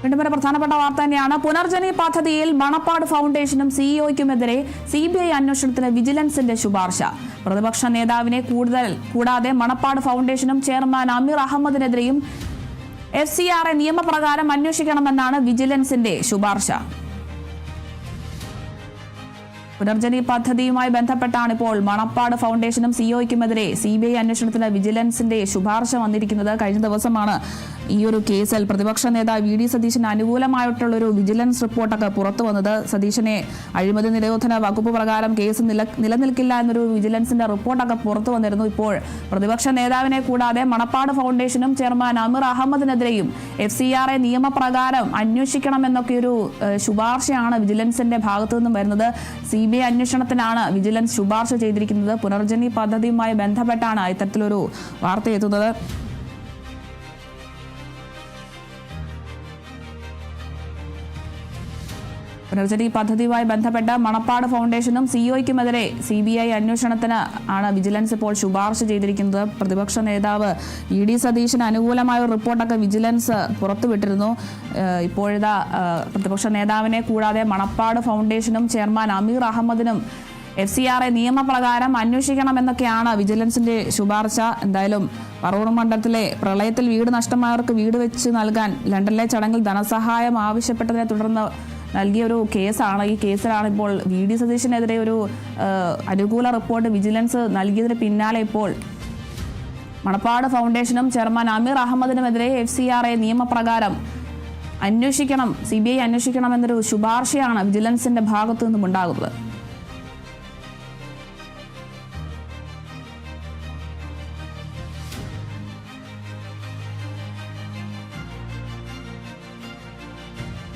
വീണ്ടും ഒരു പ്രധാനപ്പെട്ട വാർത്ത തന്നെയാണ്. പുനർജനി പദ്ധതിയിൽ മണപ്പാട് ഫൗണ്ടേഷനും സിഇഒയ്ക്കുമെതിരെ CBI അന്വേഷണത്തിന് വിജിലൻസിന്റെ ശുപാർശ. പ്രതിപക്ഷ നേതാവിനെ കൂടാതെ മണപ്പാട് ഫൗണ്ടേഷനും ചെയർമാൻ അമീർ അഹമ്മദിനെതിരെയും FCRA നിയമപ്രകാരം അന്വേഷിക്കണമെന്നാണ് വിജിലൻസിന്റെ ശുപാർശ. പുനർജനി പദ്ധതിയുമായി ബന്ധപ്പെട്ടാണ് ഇപ്പോൾ മണപ്പാട് ഫൗണ്ടേഷനും സിഇഒയ്ക്കുമെതിരെ CBI അന്വേഷണത്തിന് വിജിലൻസിന്റെ ശുപാർശ വന്നിരിക്കുന്നത്. കഴിഞ്ഞ ദിവസമാണ് ഈ ഒരു കേസിൽ പ്രതിപക്ഷ നേതാവ് VD സതീശന് അനുകൂലമായിട്ടുള്ളൊരു വിജിലൻസ് റിപ്പോർട്ടൊക്കെ പുറത്തു വന്നത്. സതീശനെ അഴിമതി നിരോധന വകുപ്പ് പ്രകാരം കേസ് നിലനിൽക്കില്ല എന്നൊരു വിജിലൻസിന്റെ റിപ്പോർട്ടൊക്കെ പുറത്തു വന്നിരുന്നു. ഇപ്പോൾ പ്രതിപക്ഷ നേതാവിനെ കൂടാതെ മണപ്പാട് ഫൗണ്ടേഷനും ചെയർമാൻ അമീർ അഹമ്മദിനെതിരെയും FCRA നിയമപ്രകാരം അന്വേഷിക്കണമെന്നൊക്കെയൊരു ശുപാർശയാണ് വിജിലൻസിന്റെ ഭാഗത്തു നിന്നും വരുന്നത്. CBI അന്വേഷണത്തിനാണ് വിജിലൻസ് ശുപാർശ ചെയ്തിരിക്കുന്നത്. പുനർജനി പദ്ധതിയുമായി ബന്ധപ്പെട്ടാണ് ഇത്തരത്തിലൊരു വാർത്ത എത്തുന്നത്. പുനർജനി പദ്ധതിയുമായി ബന്ധപ്പെട്ട് മണപ്പാട് ഫൗണ്ടേഷനും സിഇഒയ്ക്കുമെതിരെ CBI അന്വേഷണത്തിന് ആണ് വിജിലൻസ് ഇപ്പോൾ ശുപാർശ ചെയ്തിരിക്കുന്നത്. പ്രതിപക്ഷ നേതാവ് VD സതീശന് അനുകൂലമായ ഒരു റിപ്പോർട്ടൊക്കെ വിജിലൻസ് പുറത്തുവിട്ടിരുന്നു. ഇപ്പോഴത്തെ പ്രതിപക്ഷ നേതാവിനെ കൂടാതെ മണപ്പാട് ഫൗണ്ടേഷനും ചെയർമാൻ അമീർ അഹമ്മദിനും FCRA നിയമപ്രകാരം അന്വേഷിക്കണമെന്നൊക്കെയാണ് വിജിലൻസിന്റെ ശുപാർശ. എന്തായാലും പറവൂർ മണ്ഡലത്തിലെ പ്രളയത്തിൽ വീട് നഷ്ടമായവർക്ക് വീട് വെച്ച് നൽകാൻ ലണ്ടനിലെ ചടങ്ങിൽ ധനസഹായം ആവശ്യപ്പെട്ടതിനെ തുടർന്ന് നൽകിയൊരു കേസാണ്. ഈ കേസിലാണ് ഇപ്പോൾ VD സതീശനെതിരെ ഒരു അനുകൂല റിപ്പോർട്ട് വിജിലൻസ് നൽകിയതിന് പിന്നാലെ ഇപ്പോൾ മണപ്പാട് ഫൗണ്ടേഷനും ചെയർമാൻ അമീർ അഹമ്മദിനുമെതിരെ FCRA നിയമപ്രകാരം അന്വേഷിക്കണം, CBI അന്വേഷിക്കണം എന്നൊരു ശുപാർശയാണ് വിജിലൻസിന്റെ ഭാഗത്തു നിന്നും ഉണ്ടാകുന്നത്.